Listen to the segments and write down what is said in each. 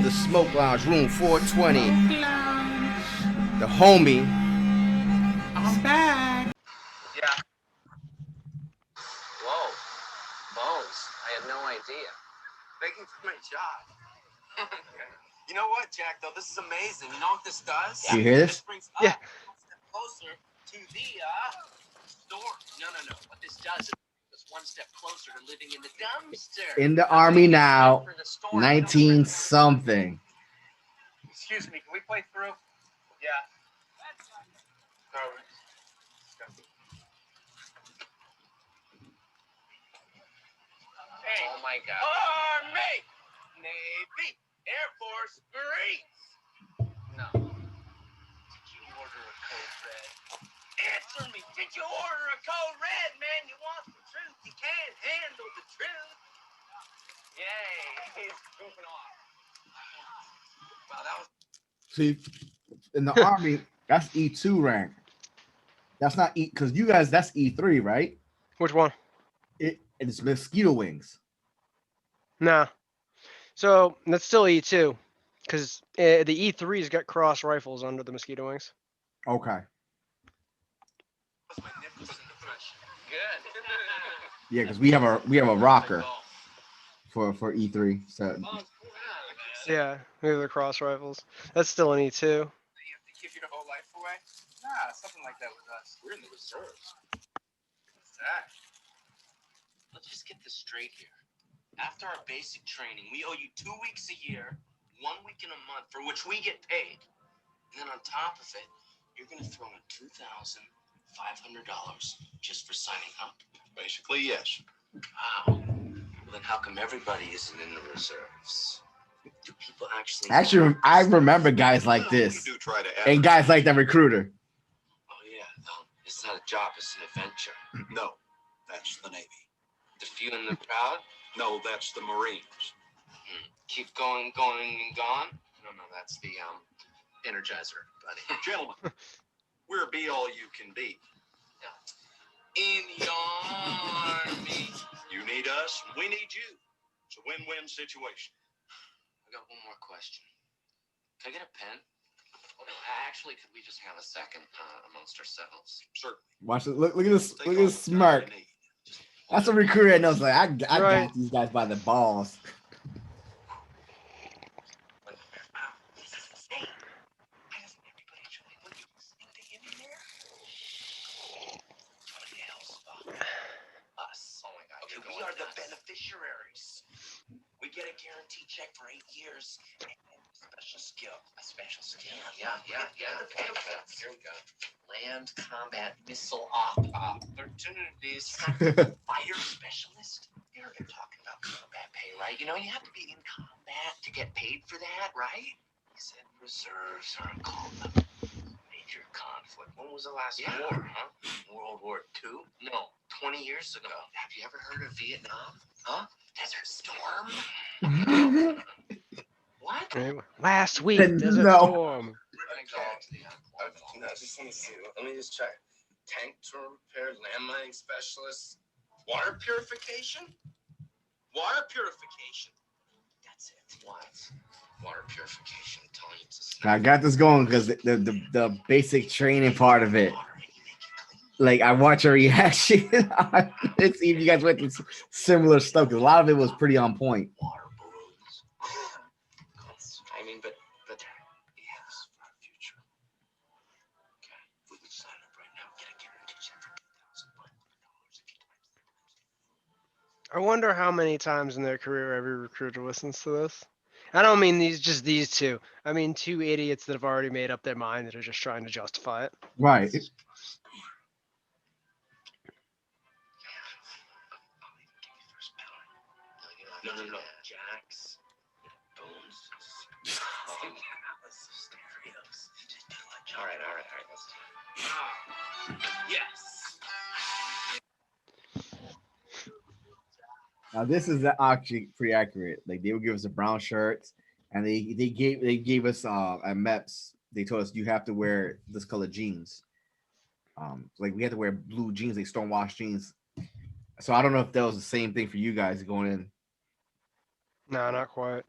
the Smoke Lounge, room 420. Lounge. The homie. I'm back. Yeah. Whoa. Bones. I had no idea. Thank you for my job. You know what, Jack, though? This is amazing. You know what this does? You hear this? This brings Yeah. us one step closer to the store. No. What this does is it's one step closer to living in the dumpster. In the army now, For the store. 19 something. Excuse me, can we play through? Yeah. Perfect. Hey, Oh my God. Army, Navy, Air Force, Marines. No. Did you order a code red? Answer me. Did you order a code red, man? You want the truth. You can't handle the truth. Yay. He's goofing off. Wow, that was... See, in the army, that's E2 rank. That's not E, because you guys, that's E3, right? Which one? It's mosquito wings. Nah. So that's still E2, because the E3's got cross rifles under the mosquito wings. Okay. That's magnificent impression. Good. Yeah, because we have a rocker for E3. So Yeah, we have the cross rifles. That's still an E2. You have to give your whole life away? Nah, something like that with us. We're in the reserves. What's that? Let's just get this straight here. After our basic training, we owe you 2 weeks a year, 1 week in a month, for which we get paid. And then on top of it, you're gonna throw in $2,500 just for signing up? Basically, yes. Wow. Well, then how come everybody isn't in the reserves? Do people actually... I remember guys like We this do try to and guys like the recruiter. Oh, yeah. No, it's not a job, it's an adventure. No, that's the Navy. The few in the crowd? No, that's the Marines. Keep going and gone? No, that's the Energizer, buddy. Gentlemen, we're be all you can be. In the army. You need us, we need you. It's a win-win situation. I got one more question. Can I get a pen? Oh, no, actually, could we just have a second amongst ourselves? Certainly. Watch it. Look at this. Take Look at all this the time smirk. you need. That's a recruiter that knows. Like I Right. got these guys by the balls. Hey, why doesn't everybody join? What are you listening to him in there? What the hell's us? Oh my God. Okay, we are the beneficiaries. We get a guaranteed check for 8 years and a special skill. A special skill? Yeah. Okay, here we go. Land combat missile opportunities. Fighter specialist. You're talking about combat pay, right? You know, you have to be in combat to get paid for that, right? He said reserves are called the major conflict. When was the last war, huh? World War II? No, 20 years ago. Have you ever heard of Vietnam? Huh? Desert Storm? What? Last week, No. Desert Storm. Just let me see. Let me just check. Tank to repair, landmine specialist, water purification? Water purification. That's it. What? Water purification. I'm telling you, it's a I got this going because the basic training part of it. Like I watch a reaction. Let's see if you guys went through similar stuff because a lot of it was pretty on point. water balloons. I mean, but yes, for our future. Okay, if we could sign up right now, get a guarantee check for $2,500 if you times I wonder how many times in their career every recruiter listens to this. I don't mean these two. I mean 2 idiots that have already made up their mind that are just trying to justify it. Right. No. Jacks, bones, stereos. All right. Let's yes. Now this is actually pretty accurate. Like they would give us the brown shirts, and they gave us at MEPS. They told us you have to wear this color jeans. Like we had to wear blue jeans, like stonewash jeans. So I don't know if that was the same thing for you guys going in. No, not quite.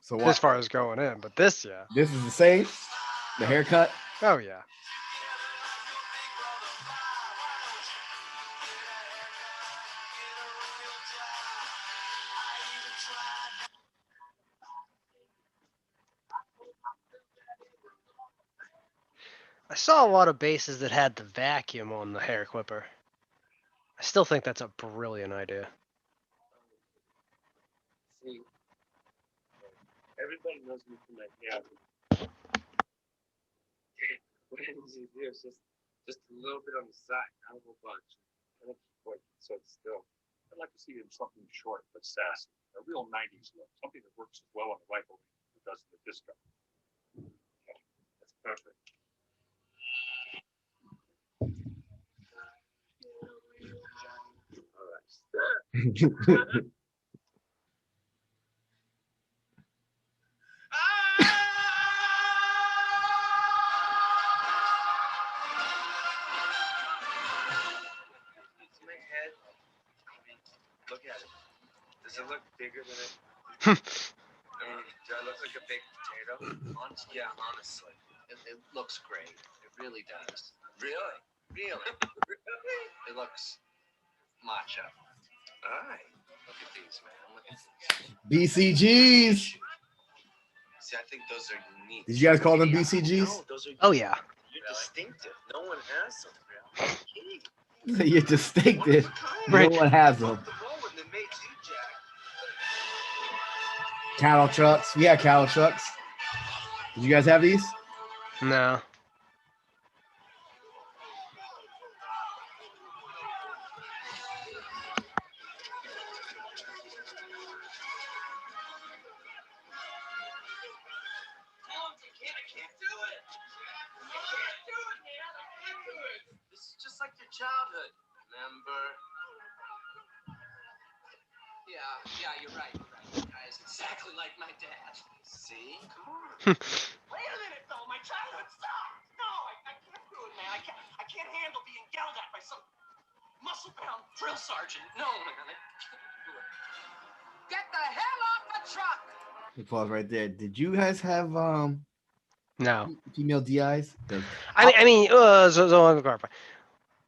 So as far as going in, but this, yeah. this is the same. The haircut. Oh yeah. I saw a lot of bases that had the vacuum on the hair clipper. I still think that's a brilliant idea. See, everybody knows me from my hair. What I need to do is just a little bit on the side, not a whole bunch. I like to keep it so it's still. I'd like to see him something short but sassy. A real 90s look. Something that works as well on the rifle as it does in the disco. That's perfect. All right. It's my head. I mean, look at it. Does it look bigger than it? I mean, do I look like a baked potato? Yeah, honestly, it looks great. It really does. Really? Really, it looks macho. All right. Look at these, man. Look at these. BCGs. See, I think those are unique. Did you guys call them BCGs? No, those are Oh yeah. You're distinctive. No one has them. You're distinctive. Right. No one has them. The moment that made you, Jack. Cattle trucks. We had cattle trucks. Did you guys have these? No. I can't do it. I can't do it, man. I can't do it. This is just like your childhood. Remember? Yeah, you're right. That guy is exactly like my dad. See? Come on. Wait a minute, though. My childhood sucks. No, I can't do it, man. I can't handle being yelled at by some muscle-bound drill sergeant. No, man. I can't do it. Get the hell off the truck! Pause right there. Did you guys have No. female DIs? I mean, so let me clarify.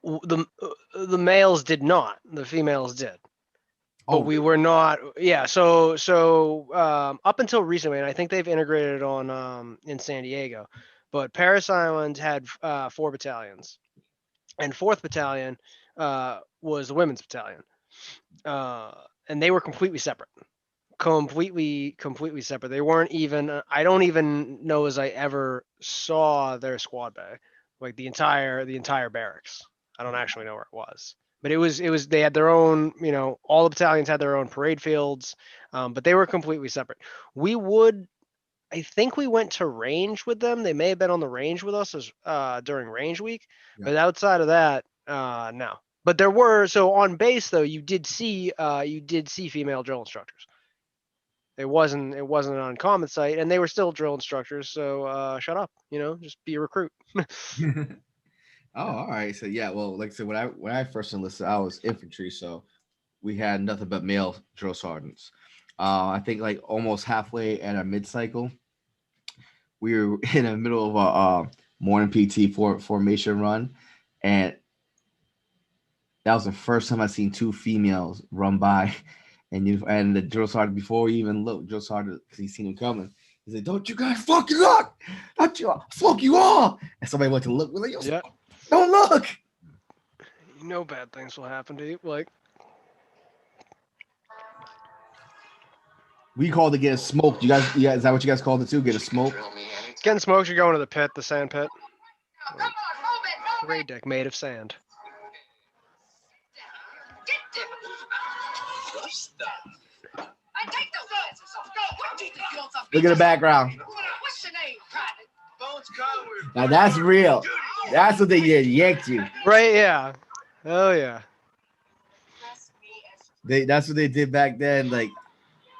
The males did not. The females did. But we were not. Yeah. So up until recently, and I think they've integrated it on in San Diego, but Paris Island had 4 battalions, and 4th battalion was the women's battalion, and they were completely separate. Completely separate. They weren't even. I don't even know as I ever saw their squad bay, like the entire barracks. I don't actually know where it was, but it was they had their own. All the battalions had their own parade fields, but they were completely separate. I think we went to range with them. They may have been on the range with us as during range week, but outside of that, no. But there were on base though. You did see female drill instructors. It wasn't an uncommon sight, and they were still drill instructors. So shut up, just be a recruit. Oh, all right. So yeah, well, like I said, when I first enlisted, I was infantry, so we had nothing but male drill sergeants. I think like almost halfway at our mid cycle, we were in the middle of a morning PT formation run, and that was the first time I seen 2 females run by. And the drill sergeant, before we even looked, drill sergeant, because he seen him coming, he said, "Don't you guys fuck you up! Don't you fuck you all!" And somebody went to look. We're like, "Yo, Yeah. don't look!" Bad things will happen to you. Like, we called to get a smoke. You guys, is that what you guys called it too? Get a smoke? getting smoked, you're going to the pit, the sand pit. Come on, move it, move Raid deck made of sand. Get them! Rough stuff. I take those answers. Go. What do you think you want some Look at the background. What's your name, Private? Bones Conway. Now that's real. That's what they did. Yanked you. Right? Yeah. Oh yeah. That's what they did back then. Like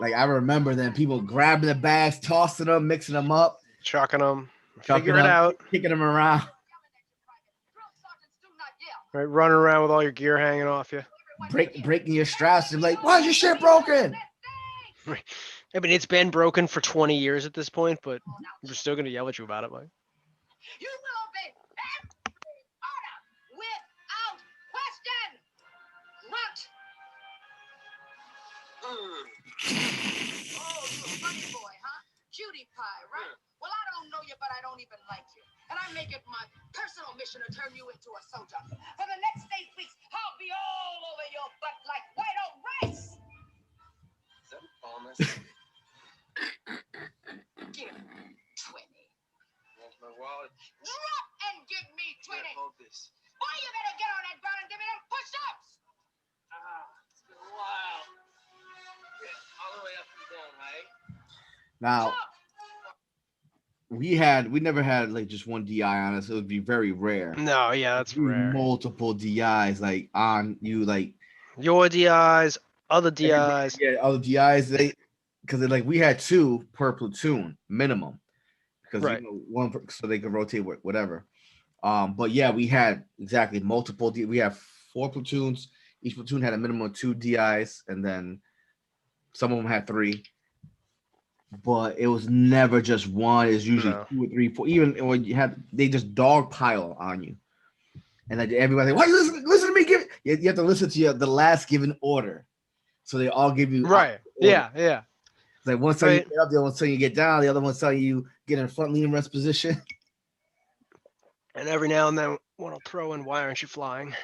I remember then people grabbing the bags, tossing them, mixing them up, Chucking them. chucking Figure it them, out. kicking them around. Right, running around with all your gear hanging off you. Breaking your straps. You're like, "Why is your shit broken?" I mean, it's been broken for 20 years at this point, but we're still gonna yell at you about it, Mike. You will obey every order without question. Grunt. Oh, you a funny boy, huh? Cutie pie, right? Well, I don't know you, but I don't even like you. And I make it my personal mission to turn you into a soldier. For the next 8 weeks, I'll be all over your butt like white on rice. Is that a promise? Give me 20. Where's my wallet? Drop and give me 20. Here, hold this. Boy, you better get on that ground and give me them push-ups. It's been a while. Yeah, all the way up and down, right? Now we never had like just one DI on us. It would be very rare. No, yeah, that's We rare. multiple DIs like on you, like Your DIs, other everybody- DIs. yeah, other DIs. They because like we had 2 per platoon minimum because Right. one so they could rotate whatever. But yeah, we had exactly multiple. We have 4 platoons. Each platoon had a minimum of 2 DIs, and then some of them had 3. But it was never just one. It's usually No. 2 or 3, 4. Even when you had, they just dog pile on you, and like everybody, what? Listen to me. You have to listen to the last given order, so they all give you Right. Yeah, yeah. It's like one telling you Right. get up, the other one telling you get down, the other one telling you get in front, lean in rest position. And every now and then one will throw in, why aren't you flying?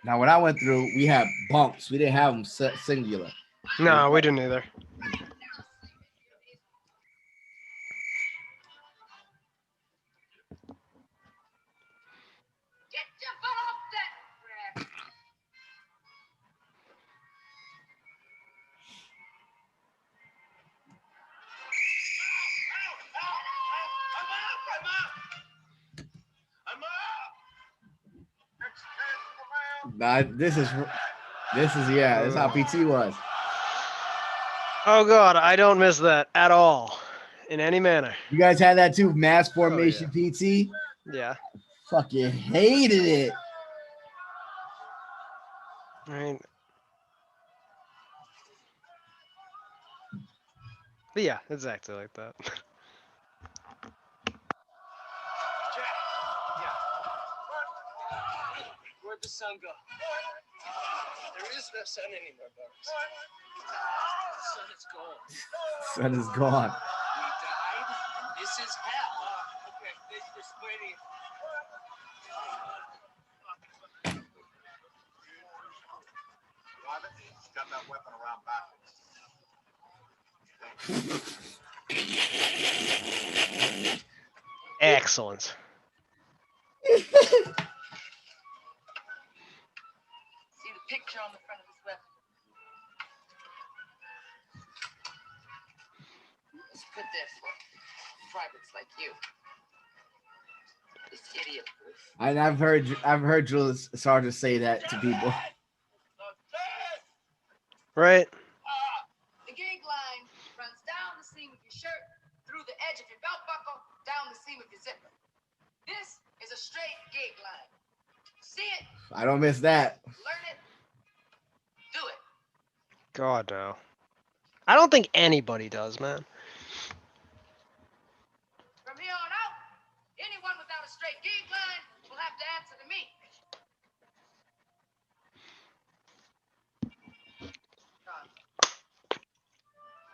Now, when I went through, we had bumps. We didn't have them singular. No, we didn't either. Get your butt off that crap. I'm up! Nah, this is yeah. That's how PT was. Oh god, I don't miss that at all, in any manner. You guys had that too, mass Oh, formation PT. Yeah. Fucking hated it. I mean, but yeah, exactly like that. Where'd the sun go? There is no sun anymore, Bugs. The sun is gone. Sun is gone. We died. This is hell. Okay, thanks for explaining. Private, he's got that weapon around backwards. Excellent. See the picture on the front of his weapon? It's put there for privates like you. This idiot proof. And I've heard drill sergeants say that to people. Right? The gig line runs down the seam of your shirt, through the edge of your belt buckle, down the seam of your zipper. This is a straight gig line. See it? I don't miss that. Learn it. Do it. God no. I don't think anybody does, man. From here on out, anyone without a straight gig line will have to answer to me.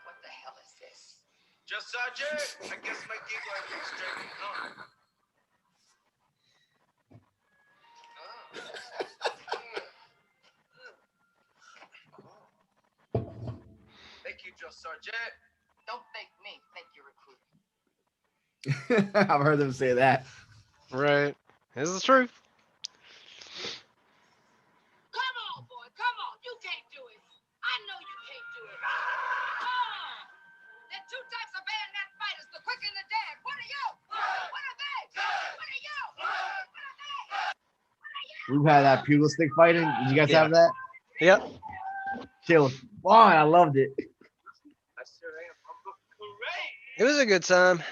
What the hell is this? Just Sergeant, I guess my gig line is straight. Thank you, Just Sergeant. Don't thank me, thank your recruiter. I've heard them say that. Right. This is the truth. Come on, boy, come on. You can't do it. I know you can't do it. Ah! There are 2 types of bayonet fighters, the quick and the dead. What are you? What are they? What are you? What are they? We've had that bugle stick fighting. Did you guys Yeah. have that? Yep. Shit was fun. I loved it. It was a good time.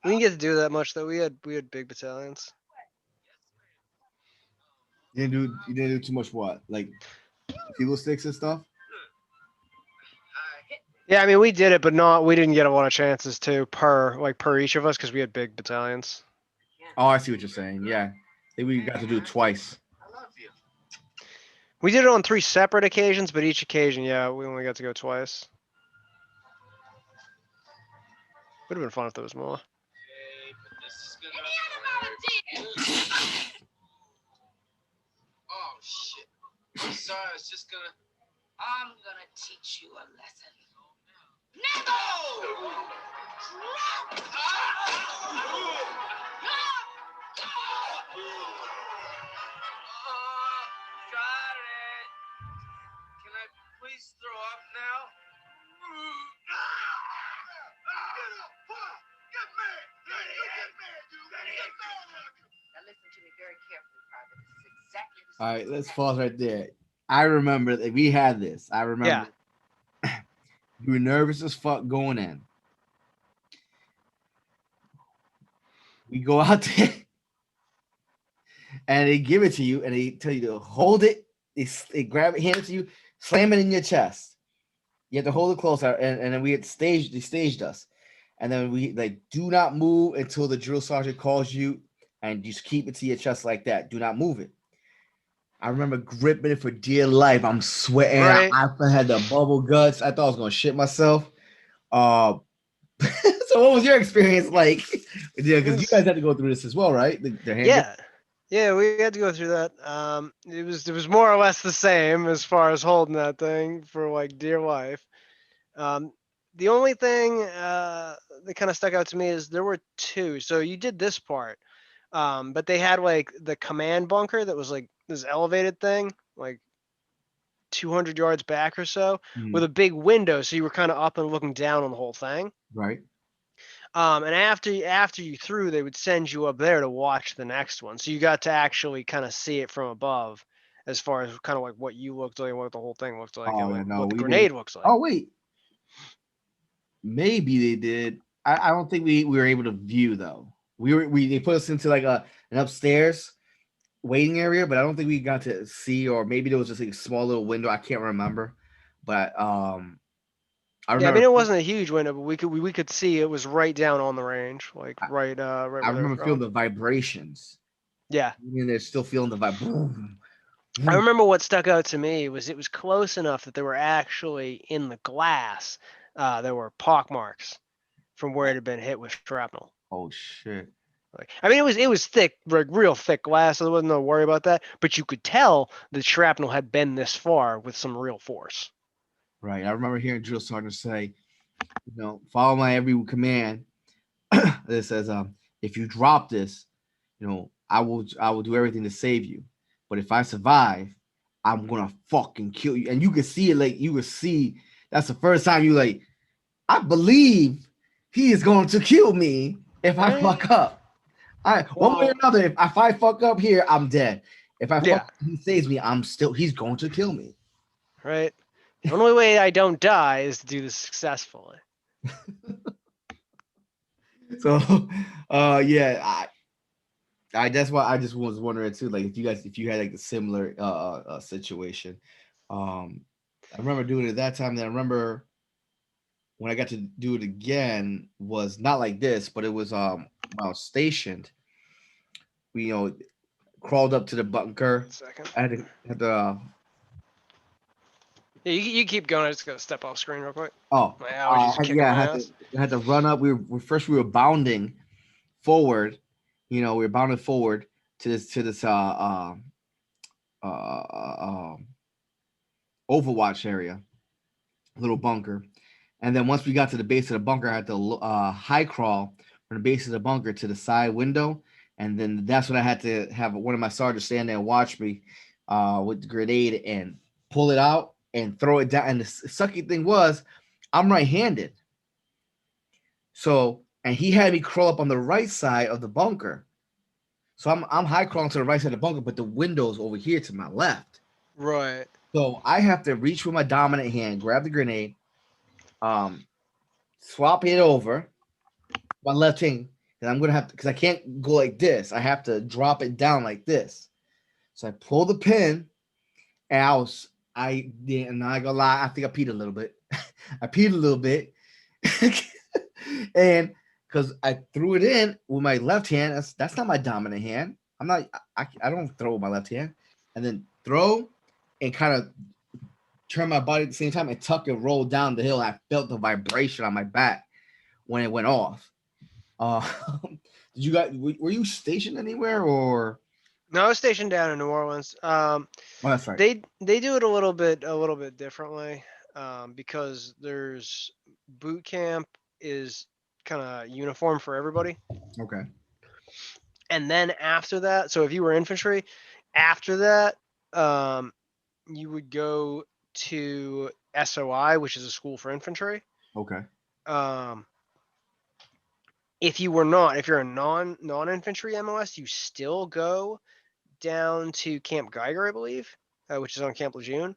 We didn't get to do that much though. We had big battalions. You didn't do too much what? Like fuel sticks and stuff? Yeah, I mean we did it, but not we didn't get a lot of chances to per each of us because we had big battalions. Oh, I see what you're saying. Yeah. I think we got to do it twice. I love you. We did it on 3 separate occasions, but each occasion, yeah, we only got to go twice. Would have been fun if there was more. Okay, but this is gonna hurt. Oh shit. I'm sorry, I was just gonna. I'm gonna teach you a lesson. No! Got it. Can I please throw up now? Get mad! Get mad, dude! Get mad! Now listen to me very carefully, Private. This is exactly the All right, let's pause right there. I remember that we had this. I remember you were nervous as fuck going in. We go out there and they give it to you and they tell you to hold it. They grab it, hand it to you, slam it in your chest. You have to hold it close, and then they staged us. And then we like do not move until the drill sergeant calls you, and just keep it to your chest like that. Do not move it. I remember gripping it for dear life. I'm sweating. Right. I had the bubble guts. I thought I was gonna shit myself. Uh, so what was your experience like? Yeah, because you guys had to go through this as well, right? The hand Yeah. Yeah, we had to go through that. It was more or less the same as far as holding that thing for like dear life. The only thing that kind of stuck out to me is there were 2. So you did this part, but they had like the command bunker that was like this elevated thing, like 200 yards back or so, with a big window, so you were kind of up and looking down on the whole thing. right? And after you threw, they would send you up there to watch the next one, so you got to actually kind of see it from above, as far as kind of like what you looked like, what the whole thing looked like, Oh, and yeah, like no, what the we grenade didn't. looks like. Oh wait, maybe they did. I don't think we were able to view though. They put us into like an upstairs waiting area, but I don't think we got to see, or maybe there was just like a small little window. I can't remember, but I Yeah, I mean remember it wasn't a huge window, but we could see it was right down on the range, like right I where they were remember feeling throwing. the vibrations. Yeah. And they're still feeling the vibration. I remember what stuck out to me was it was close enough that there were actually in the glass, there were pock marks from where it had been hit with shrapnel. Oh shit! Like, I mean, it was thick, like real thick glass, so there wasn't no worry about that. But you could tell the shrapnel had been this far with some real force. Right. I remember hearing drill sergeant say, follow my every command. It says, if you drop this, I will do everything to save you. But if I survive, I'm gonna fucking kill you. And you can see it, like you can see that's the first time you like, I believe he is going to kill me if I Right? fuck up. One way or Well, another, if I fuck up here, I'm dead. If I fuck yeah, up, he saves me, he's going to kill me. right. The only way I don't die is to do this successfully. So yeah, I that's why I just was wondering too, like if you had like a similar situation. I remember doing it that time. Then I remember when I got to do it again was not like this, but it was when I was stationed. We crawled up to the bunker. Second. I had to Yeah, you keep going. I just gotta step off screen real quick. oh My allergies are kicking yeah, my ass. I had to run up. We were bounding forward. We were bounding forward to this Overwatch area, little bunker. And then once we got to the base of the bunker, I had to high crawl from the base of the bunker to the side window. And then that's when I had to have one of my sergeants stand there and watch me with the grenade and pull it out and throw it down. And the sucky thing was, I'm right-handed. So, and he had me crawl up on the right side of the bunker. So I'm high crawling to the right side of the bunker, but the window's over here to my left. Right. So I have to reach with my dominant hand, grab the grenade, swap it over my left hand, and I'm gonna have to because I can't go like this. I have to drop it down like this. So I pull the pin, and I did, and I ain't gonna lie, I think I peed a little bit. I peed a little bit, and because I threw it in with my left hand, that's not my dominant hand. I'm not. I don't throw with my left hand, and then throw and kind of turn my body at the same time and tuck and roll down the hill. I felt the vibration on my back when it went off. Uh, did you guys were you stationed anywhere or? No, I was stationed down in New Orleans. Oh, that's right. They do it a little bit differently, because there's boot camp is kind of uniform for everybody, Okay. and then after that, so if you were infantry, after that, um, you would go to SOI, which is a school for infantry. Okay. Um, if you're a non-infantry MOS, you still go down to Camp Geiger, I believe, which is on Camp Lejeune,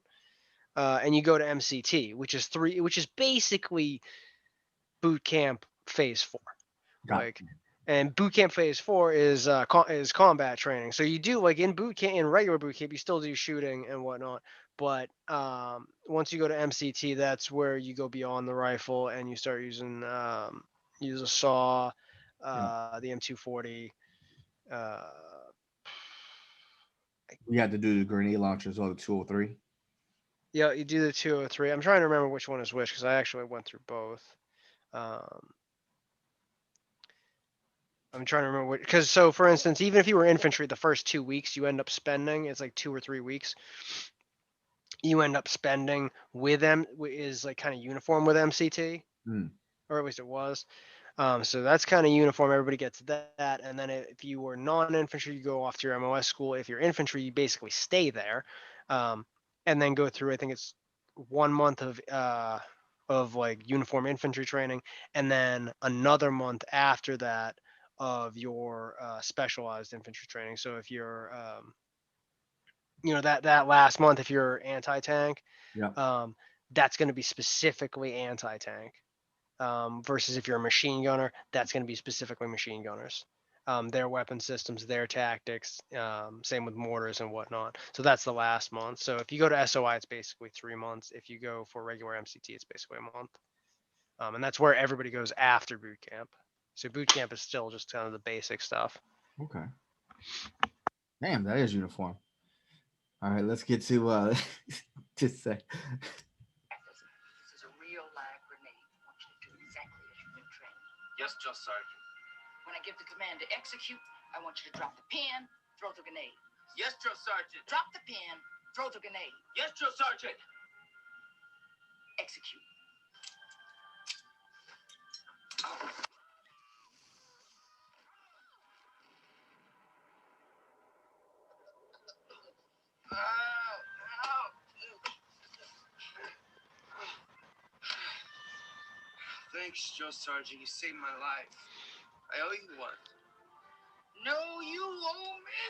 and you go to MCT, which is basically boot camp phase 4. Got Like, and boot camp phase 4 is combat training. So you do, like, in regular boot camp, you still do shooting and whatnot. But once you go to MCT, that's where you go beyond the rifle and you start use a saw, Yeah. the M240. Uh, We had to do the grenade launchers or the 203. yeah, you do the 203. I'm trying to remember which one is which because I actually went through both. Um, I'm trying to remember what, because so for instance, even if you were infantry, the first 2 weeks you end up spending, it's like 2 or 3 weeks. You end up spending with them is like kind of uniform with MCT, Hmm. or at least it was. So that's kind of uniform. Everybody gets that, and then if you were non-infantry, you go off to your MOS school. If you're infantry, you basically stay there, um, and then go through. I think it's 1 month of like uniform infantry training, and then another month after that of your specialized infantry training. So if you're that last month, if you're anti-tank, Yeah. um, that's going to be specifically anti-tank, versus if you're a machine gunner, that's going to be specifically machine gunners. Their weapon systems, their tactics, same with mortars and whatnot. So that's the last month. So if you go to SOI, it's basically 3 months. If you go for regular MCT, it's basically a month. And that's where everybody goes after boot camp. So boot camp is still just kind of the basic stuff. Okay. Damn, that is uniform. All right, let's get to just say. This is a real live grenade. I want you to do exactly as you've been trained. Yes, Drill Sergeant. When I give the command to execute, I want you to drop the pin, throw the grenade. Yes, Drill Sergeant. Drop the pin, throw the grenade. Yes, Drill Sergeant. Execute. Thanks, Joe Sergeant. You saved my life. I owe you one. No, you owe me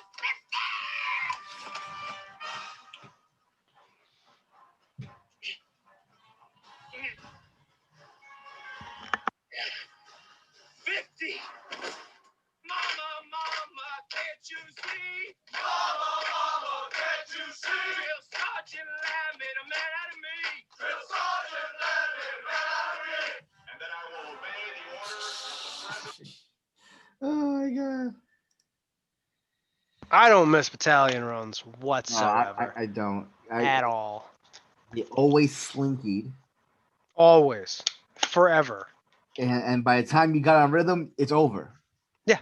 50! Mama, mama, can't you see? Mama, mama, can't you see? Drill Sergeant Lamb made a man out of me. Drill Sergeant Lamb made a man out of me. And then I will obey the orders. Oh my god. I don't miss battalion runs No, I, whatsoever I, I don't. at all. They always slinkied, Always, forever. and by the time you got on rhythm, it's over. Yeah.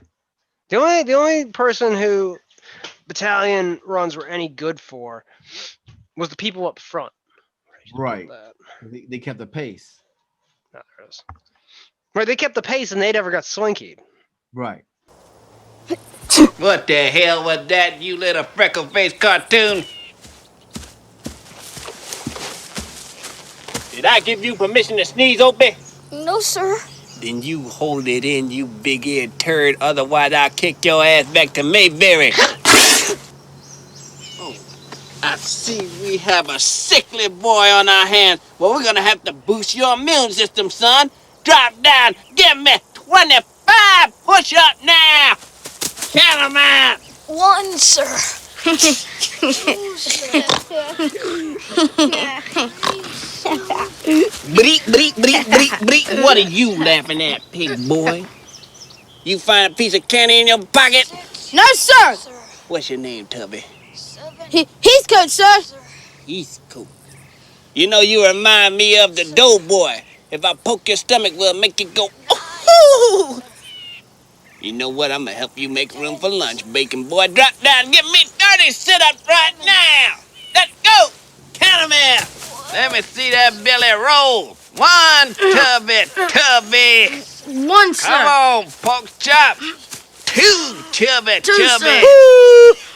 The only person who battalion runs were any good for was the people up front. Right. That. They kept the pace. No, there it is. Right, they kept the pace and they never got slinkied. Right. What the hell was that, you little freckle-faced cartoon? Did I give you permission to sneeze, Opie? No, sir. Then you hold it in, you big-eared turd. Otherwise, I'll kick your ass back to Mayberry. Oh, I see we have a sickly boy on our hands. Well, we're gonna have to boost your immune system, son. Drop down. Give me 25 push-up now. Count 'em out. 1, sir. 2, sir. Bleep, bleep, bleep, bleep, bleep. What are you laughing at, pig boy? You find a piece of candy in your pocket? 6. No, sir. What's your name, Tubby? 7. He's coach, sir. East Coast. You know, you remind me of the doughboy. If I poke your stomach, will make you go, ooh. You know what? I'm gonna help you make room for lunch, bacon boy. Drop down, give me 30 sit-ups right now. Let's go. Count 'em out. Let me see that belly roll. 1, Tubby, Tubby. 1, sir. Come on, pork chop. 2, Chubby, 2, Chubby. sir.